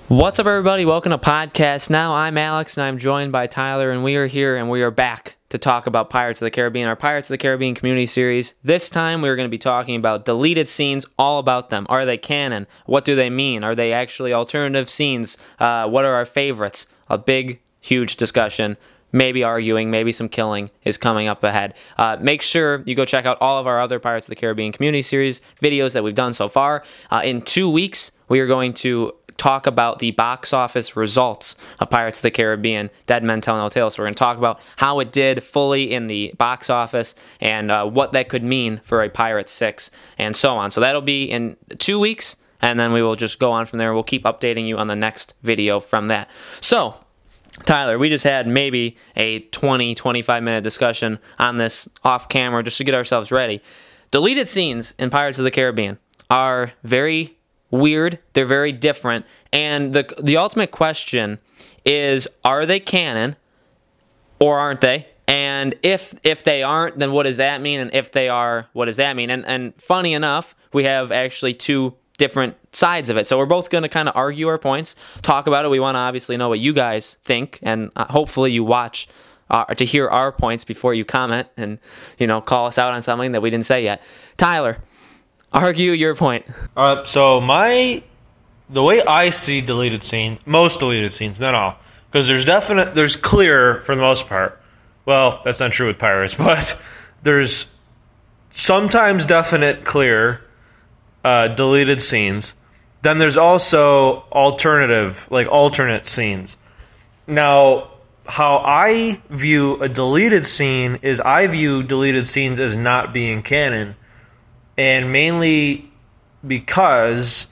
What's up, everybody? Welcome to Podcast Now. I'm Alex, and I'm joined by Tyler, and we are here, and we are back to talk about Pirates of the Caribbean, our Pirates of the Caribbean community series. This time, we're going to be talking about deleted scenes, all about them. Are they canon? What do they mean? Are they actually alternative scenes? What are our favorites? A big, huge discussion. Maybe arguing, maybe some killing is coming up ahead. Make sure you go check out all of our other Pirates of the Caribbean community series videos that we've done so far. In 2 weeks, we are going to talk about the box office results of Pirates of the Caribbean, Dead Men Tell No Tales. So we're going to talk about how it did fully in the box office and what that could mean for a Pirates 6 and so on. So that'll be in 2 weeks, and then we will just go on from there. We'll keep updating you on the next video from that. So, Tyler, we just had maybe a 20-25 minute discussion on this off camera just to get ourselves ready. Deleted scenes in Pirates of the Caribbean are very weird, they're very different, and the ultimate question is, are they canon or aren't they? And if they aren't, then what does that mean? And if they are, what does that mean? And funny enough, we have actually two different sides of it. So we're both going to kind of argue our points, talk about it. We want to obviously know what you guys think, and hopefully you watch to hear our points before you comment and, call us out on something that we didn't say yet. Tyler, argue your point. So the way I see deleted scenes, most deleted scenes, not all, because there's clear for the most part. Well, that's not true with Pirates, but there's sometimes definite clear deleted scenes. Then there's also alternate scenes. Now, how I view a deleted scene is I view deleted scenes as not being canon. And mainly because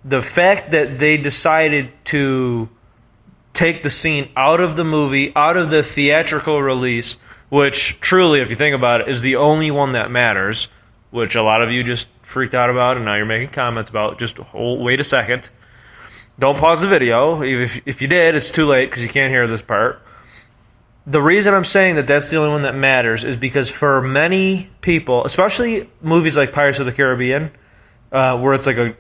the fact that they decided to take the scene out of the movie, out of the theatrical release, which truly, if you think about it, is the only one that matters, which a lot of you just freaked out about and now you're making comments about. Just wait a second. Don't pause the video. If you did, it's too late because you can't hear this part. The reason I'm saying that that's the only one that matters is because for many people, especially movies like Pirates of the Caribbean, where it's like a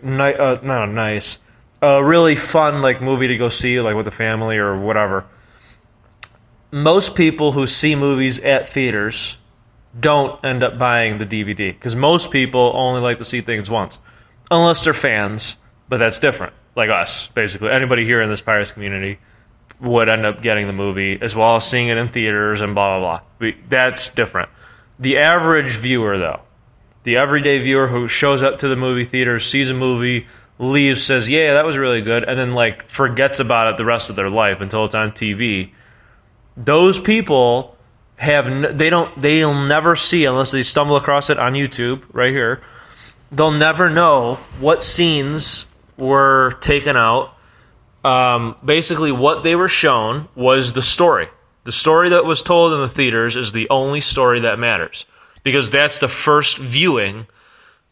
really fun movie to go see with a family or whatever. Most people who see movies at theaters don't end up buying the DVD because most people only like to see things once, unless they're fans. But that's different, like us, basically. Anybody here in this Pirates community would end up getting the movie as well as seeing it in theaters and blah, blah, blah. That's different. The average viewer, though, the everyday viewer who shows up to the movie theater, sees a movie, leaves, says, yeah, that was really good, and then forgets about it the rest of their life until it's on TV, those people they'll never see, unless they stumble across it on YouTube right here, they'll never know what scenes were taken out. Basically, what they were shown was the story. The story that was told in the theaters is the only story that matters because that's the first viewing.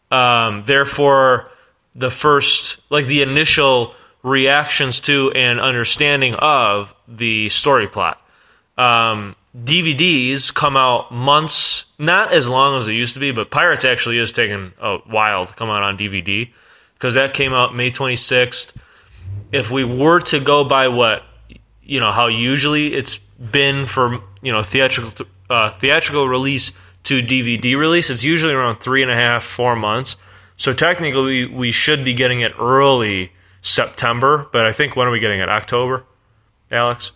Therefore, the first, the initial reactions to and understanding of the story plot. DVDs come out months, not as long as it used to be, but Pirates actually is taking a while to come out on DVD because that came out May 26th. If we were to go by how usually it's been for, theatrical release to DVD release, it's usually around 3.5-4 months. So technically we should be getting it early September, but I think when are we getting it? October, Alex?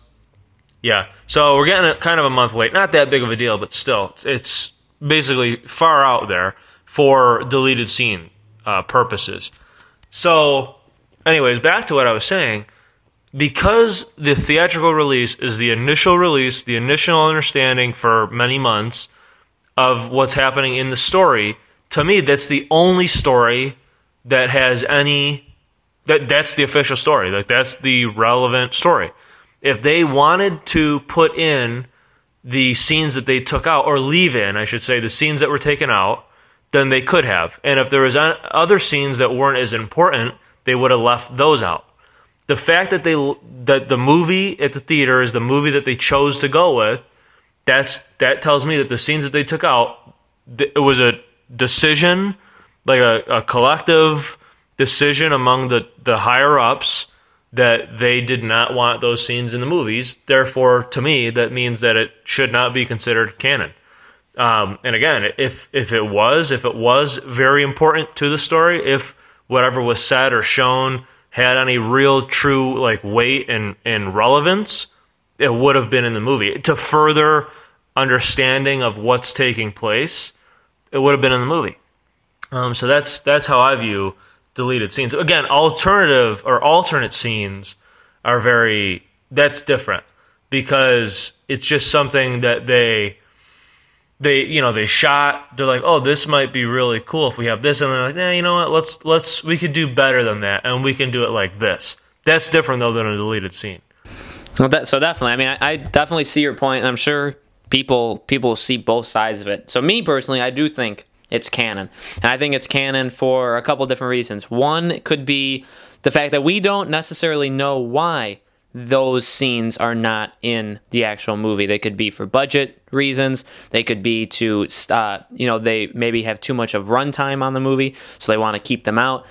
Yeah. So we're getting it kind of a month late. Not that big of a deal, but still, it's basically far out there for deleted scene purposes. So, anyways, back to what I was saying. Because the theatrical release is the initial release, the initial understanding for many months of what's happening in the story, to me, that's the only story that has that's the official story. That's the relevant story. If they wanted to put in the scenes that they took out, or leave in, I should say, the scenes that were taken out, then they could have. And if there was other scenes that weren't as important, they would have left those out. The fact that the movie at the theater is the movie that they chose to go with, that tells me that the scenes that they took out, it was a decision, a collective decision among the higher ups that they did not want those scenes in the movies. Therefore, to me, that means that it should not be considered canon. And again, if it was very important to the story, if whatever was said or shown had any real true like weight and relevance, it would have been in the movie. To further understanding of what's taking place, it would have been in the movie. So that's how I view deleted scenes. Again, alternate scenes are that's different, because it's just something that they shot. They're like, oh, this might be really cool if we have this, and they're like, nah, you know what? We could do better than that, and we can do it like this. That's different though than a deleted scene. Well, so definitely, I mean, I definitely see your point, and I'm sure people see both sides of it. So me personally, I do think it's canon, and I think it's canon for a couple different reasons. One could be the fact that we don't necessarily know why those scenes are not in the actual movie. They could be for budget reasons. They could be to, they maybe have too much of runtime on the movie, so they want to keep them out.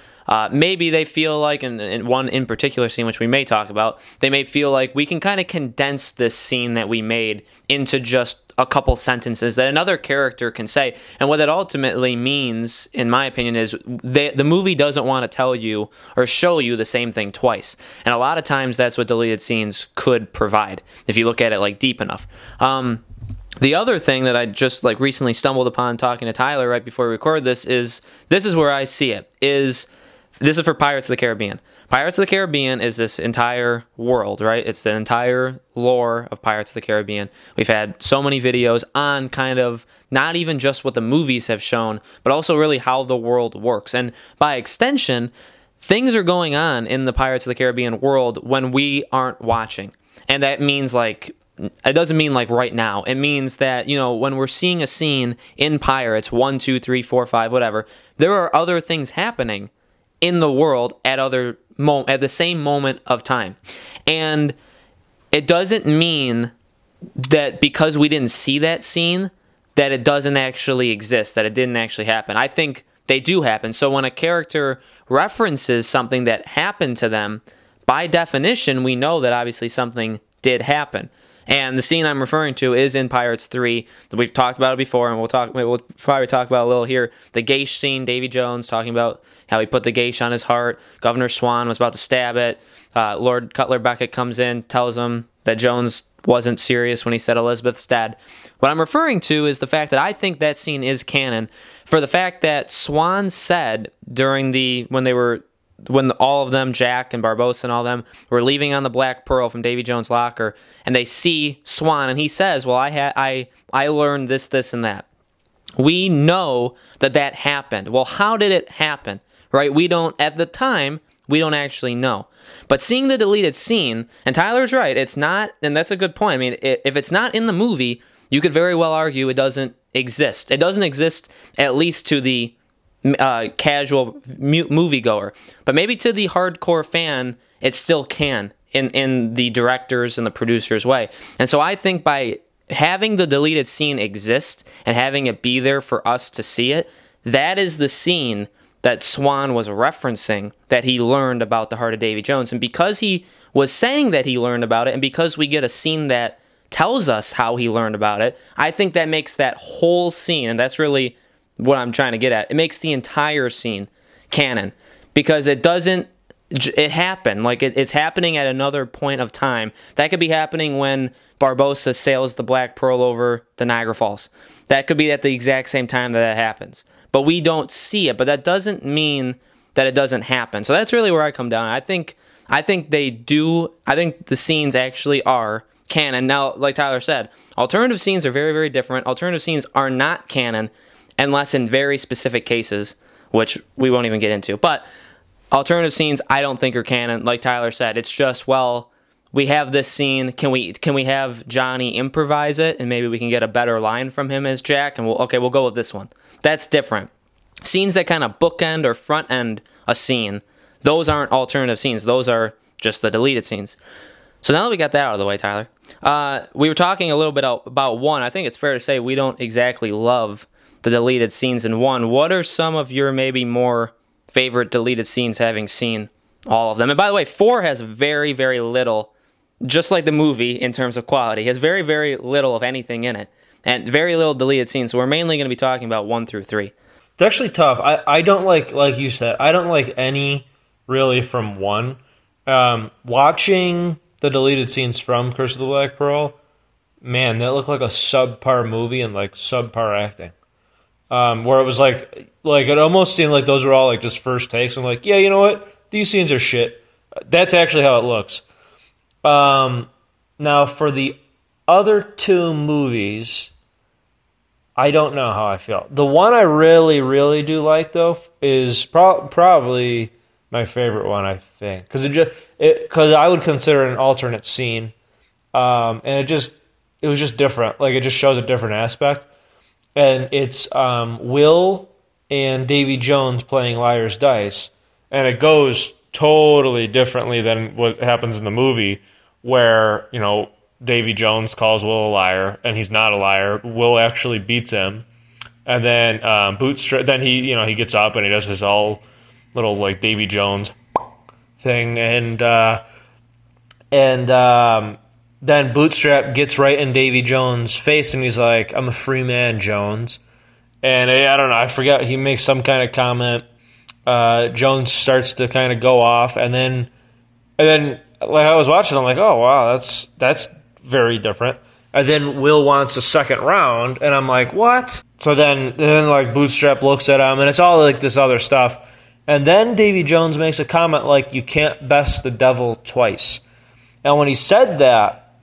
Maybe they feel like, in one in particular scene, which we may talk about, they may feel like we can kind of condense this scene that we made into just a couple sentences that another character can say. And what that ultimately means, in my opinion, is the movie doesn't want to tell you or show you the same thing twice. And a lot of times that's what deleted scenes could provide, if you look at it like deep enough. The other thing that I just like recently stumbled upon talking to Tyler right before we record this is where I see it, this is for Pirates of the Caribbean. Pirates of the Caribbean is this entire world, right? It's the entire lore of Pirates of the Caribbean. We've had so many videos on kind of not even just what the movies have shown, but also really how the world works. And by extension, things are going on in the Pirates of the Caribbean world when we aren't watching. And that means it doesn't mean like right now. It means that, when we're seeing a scene in Pirates 1, 2, 3, 4, 5, whatever, there are other things happening in the world at the same moment of time. And it doesn't mean that because we didn't see that scene that it doesn't actually exist, that it didn't actually happen. I think they do happen. So when a character references something that happened to them, by definition, we know that obviously something did happen. And the scene I'm referring to is in Pirates 3. We've talked about it before, and we'll probably talk about it a little here. The Geish scene, Davy Jones talking about how he put the Geish on his heart. Governor Swan was about to stab it. Lord Cutler Beckett comes in, tells him that Jones wasn't serious when he said Elizabeth's dead. What I'm referring to is the fact that I think that scene is canon for the fact that Swan said when all of them, Jack and Barbossa and all them, were leaving on the Black Pearl from Davy Jones' locker, and they see Swan, and he says, well, I learned this, and that. We know that happened. Well, how did it happen? Right? At the time, we don't actually know. But seeing the deleted scene, and Tyler's right, it's not, and that's a good point. I mean, if it's not in the movie, you could very well argue it doesn't exist. It doesn't exist, at least to the casual moviegoer, but maybe to the hardcore fan, it still can in the directors and the producers' way. And so I think by having the deleted scene exist and having it be there for us to see it, that is the scene that Swan was referencing, that he learned about the heart of Davy Jones. And because he was saying that he learned about it, and because we get a scene that tells us how he learned about it, I think that makes that whole scene, and that's really what I'm trying to get at. It makes the entire scene canon because it happened. Like it's happening at another point of time. That could be happening when Barbossa sails the Black Pearl over the Niagara Falls. That could be at the exact same time that happens. But we don't see it. But that doesn't mean that it doesn't happen. So that's really where I come down. I think they do. I think the scenes actually are canon. Now, like Tyler said, alternative scenes are very, very different. Alternative scenes are not canon unless in very specific cases, which we won't even get into. But alternative scenes, I don't think are canon. Like Tyler said, it's just, well, we have this scene. Can we have Johnny improvise it, and maybe we can get a better line from him as Jack, and we'll go with this one. That's different. Scenes that kind of bookend or front end a scene, those aren't alternative scenes. Those are just the deleted scenes. So now that we got that out of the way, Tyler, we were talking a little bit about one. I think it's fair to say we don't exactly love the deleted scenes in one. What are some of your maybe more favorite deleted scenes having seen all of them. And by the way, 4 has very, very little, just like the movie in terms of quality, has very, very little of anything in it. And very little deleted scenes. So we're mainly going to be talking about 1 through 3. It's actually tough. I don't like you said, I don't like any really from 1. Watching the deleted scenes from Curse of the Black Pearl, man, that looked like a subpar movie and like subpar acting. Where it was like it almost seemed like those were all like just first takes. I'm like, yeah, you know what? These scenes are shit. That's actually how it looks. Now for the other 2 movies, I don't know how I feel. The one I really, really do like though is probably my favorite one, I think, because I would consider it an alternate scene, and it was just different. Like it just shows a different aspect, and it's Will and Davy Jones playing Liar's Dice, and it goes totally differently than what happens in the movie, where Davy Jones calls Will a liar, and he's not a liar. Will actually beats him, and then Bootstrap. Then he gets up and he does his all little like Davy Jones thing, and then Bootstrap gets right in Davy Jones' face, and he's like, "I'm a free man, Jones." And I don't know, I forgot, he makes some kind of comment. Jones starts to kind of go off, and then like I was watching, I'm like, oh wow, that's very different. And then Will wants a second round, and I'm like, what? So then like Bootstrap looks at him, and it's all like this other stuff. And then Davy Jones makes a comment like, you can't best the devil twice. And when he said that,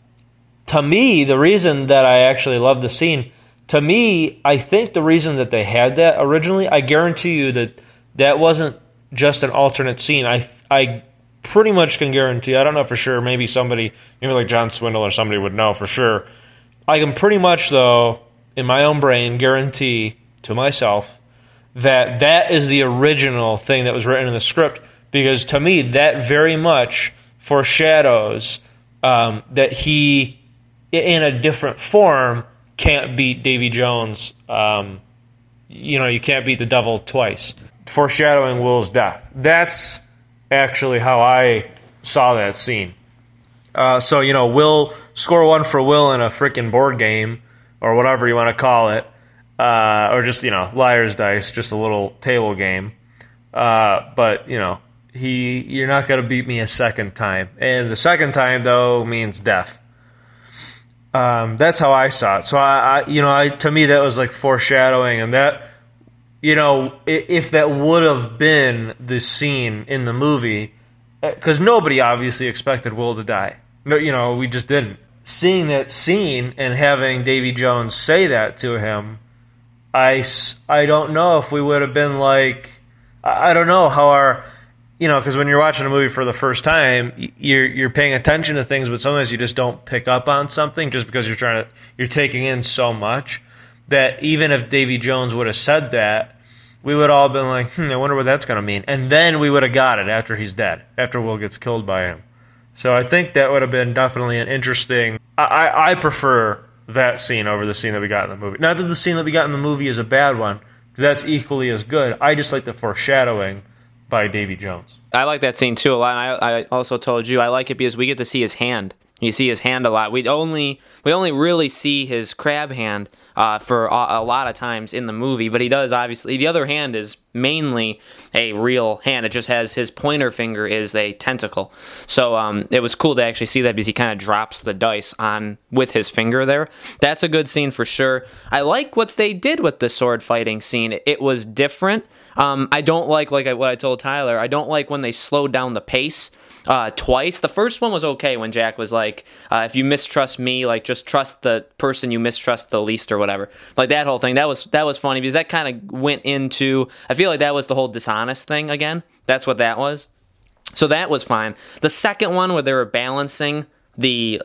to me, the reason that I actually love the scene, to me, I think the reason that they had that originally, I guarantee you that wasn't just an alternate scene. I pretty much can guarantee, I don't know for sure, maybe like John Swindle or somebody would know for sure. I can pretty much, though, in my own brain, guarantee to myself that is the original thing that was written in the script, because to me, that very much foreshadows that he, in a different form, can't beat Davy Jones. You can't beat the devil twice. Foreshadowing Will's death. That's actually how I saw that scene. So Will score 1 for Will in a freaking board game, or whatever you want to call it, or just Liar's Dice, just a little table game. But you're not gonna beat me a second time, and the second time though means death. That's how I saw it. So to me that was like foreshadowing, and that if that would have been the scene in the movie, because nobody obviously expected Will to die. No, we just didn't. Seeing that scene and having Davy Jones say that to him, I don't know if we would have been like, I don't know how our, because when you're watching a movie for the first time, you're paying attention to things, but sometimes you just don't pick up on something just because you're taking in so much, that even if Davy Jones would have said that, we would all have been like, I wonder what that's going to mean. And then we would have got it after he's dead, after Will gets killed by him. So I think that would have been definitely an interesting, I prefer that scene over the scene that we got in the movie. Not that the scene that we got in the movie is a bad one, because that's equally as good. I just like the foreshadowing by Davy Jones. I like that scene too a lot. I also told you I like it because we get to see his hand. You see his hand a lot. We only really see his crab hand for a lot of times in the movie, but he does obviously. The other hand is mainly a real hand. It just has his pointer finger is a tentacle. So it was cool to actually see that because he kind of drops the dice on with his finger there. That's a good scene for sure. I like what they did with the sword fighting scene. It was different. I don't like what I told Tyler. I don't like when they slowed down the pace. Twice. The first one was okay when Jack was like, if you mistrust me, like just trust the person you mistrust the least or whatever. Like that whole thing. That was funny because that kind of went into, I feel like that was the whole dishonest thing again. That's what that was. So that was fine. The second one where they were balancing the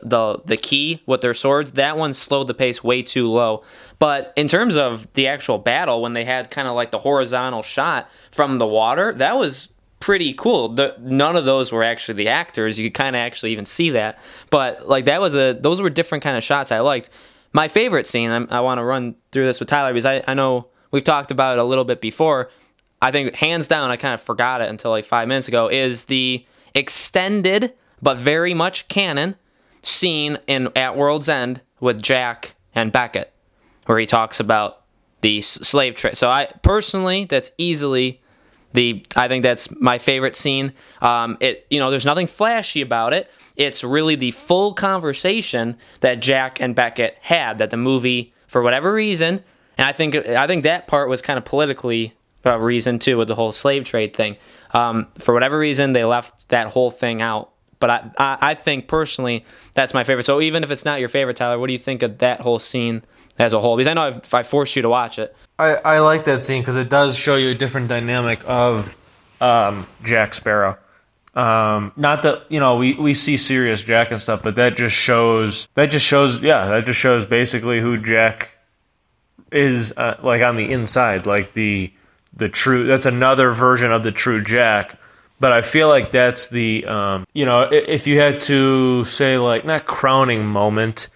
key with their swords, that one slowed the pace way too low. But in terms of the actual battle, when they had kind of like the horizontal shot from the water, that was pretty cool. None of those were actually the actors. You could kind of actually even see that. But like those were different kind of shots I liked. My favorite scene, I want to run through this with Tyler because I know we've talked about it a little bit before. I think hands down, I kind of forgot it until like 5 minutes ago, is the extended but very much canon scene at World's End with Jack and Beckett, where he talks about the slave trade. So I personally, that's easily I think that's my favorite scene. There's nothing flashy about it. It's really the full conversation that Jack and Beckett had, that the movie, for whatever reason, and I think that part was kind of politically reason too, with the whole slave trade thing. For whatever reason, they left that whole thing out. But I think personally that's my favorite. So even if it's not your favorite, Tyler, what do you think of that whole scene as a whole? Because I know I forced you to watch it. I like that scene because it does show you a different dynamic of Jack Sparrow. Not that, we see serious Jack and stuff, but that just shows basically who Jack is, like on the inside, like the true. That's another version of the true Jack. But I feel like that's the if you had to say, like, not crowning moment,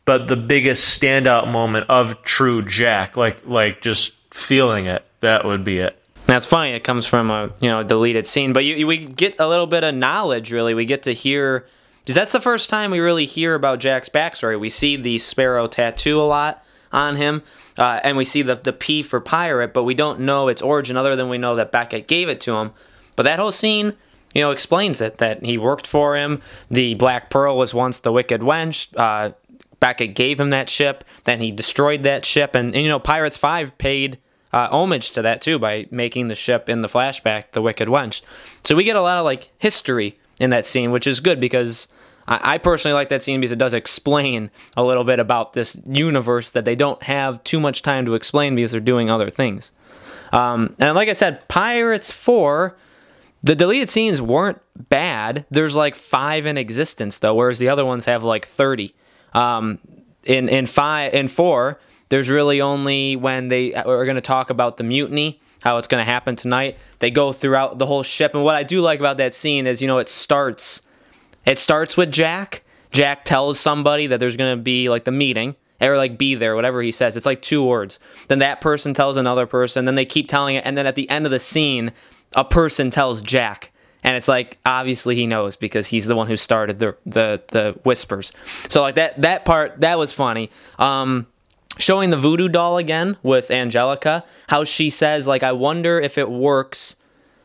but the biggest standout moment of true Jack, like just feeling it, that would be it. That's funny. It comes from a deleted scene, but we get a little bit of knowledge. Really, we get to hear, because that's the first time we really hear about Jack's backstory. We see the Sparrow tattoo a lot on him, and we see the P for pirate, but we don't know its origin other than we know that Beckett gave it to him. But that whole scene, explains it, that he worked for him. The Black Pearl was once the Wicked Wench. Beckett gave him that ship, then he destroyed that ship, and Pirates 5 paid homage to that too by making the ship in the flashback the Wicked Wench. So we get a lot of history in that scene, which is good, because I personally like that scene because it does explain a little bit about this universe that they don't have too much time to explain because they're doing other things. And like I said, Pirates 4, the deleted scenes weren't bad. There's 5 in existence though, whereas the other ones have 30. In 4, there's really only when they are going to talk about the mutiny, how it's going to happen tonight. They go throughout the whole ship, and what I do like about that scene is, it starts with Jack. Jack tells somebody that there's going to be the meeting, or be there, whatever he says. It's 2 words. Then that person tells another person, then they keep telling it, and then at the end of the scene, a person tells Jack. And it's obviously he knows because he's the one who started the whispers. So that part, that was funny. Showing the voodoo doll again with Angelica, how she says, I wonder if it works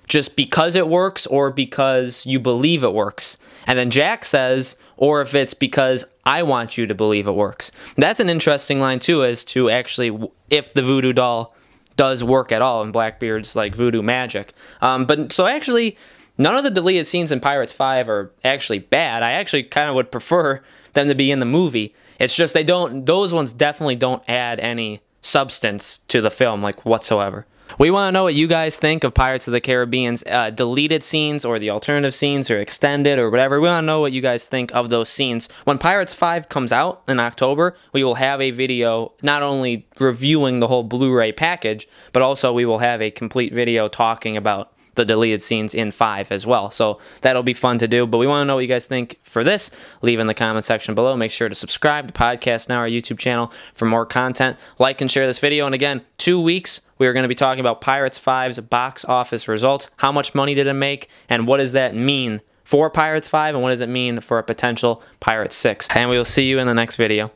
just because it works or because you believe it works. And then Jack says, or if it's because I want you to believe it works. That's an interesting line too, as to actually if the voodoo doll does work at all in Blackbeard's voodoo magic. But so actually, none of the deleted scenes in Pirates 5 are actually bad. I actually kind of would prefer them to be in the movie. It's just those ones definitely don't add any substance to the film, whatsoever. We want to know what you guys think of Pirates of the Caribbean's deleted scenes, or the alternative scenes, or extended, or whatever. We want to know what you guys think of those scenes. When Pirates 5 comes out in October, we will have a video not only reviewing the whole Blu-ray package, but also we will have a complete video talking about the deleted scenes in 5 as well. So that'll be fun to do. But we want to know what you guys think for this. Leave in the comment section below. Make sure to subscribe to Podcast Now, our YouTube channel, for more content. Like and share this video. And again, 2 weeks, we are going to be talking about Pirates 5's box office results. How much money did it make? And what does that mean for Pirates 5? And what does it mean for a potential Pirates 6? And we will see you in the next video.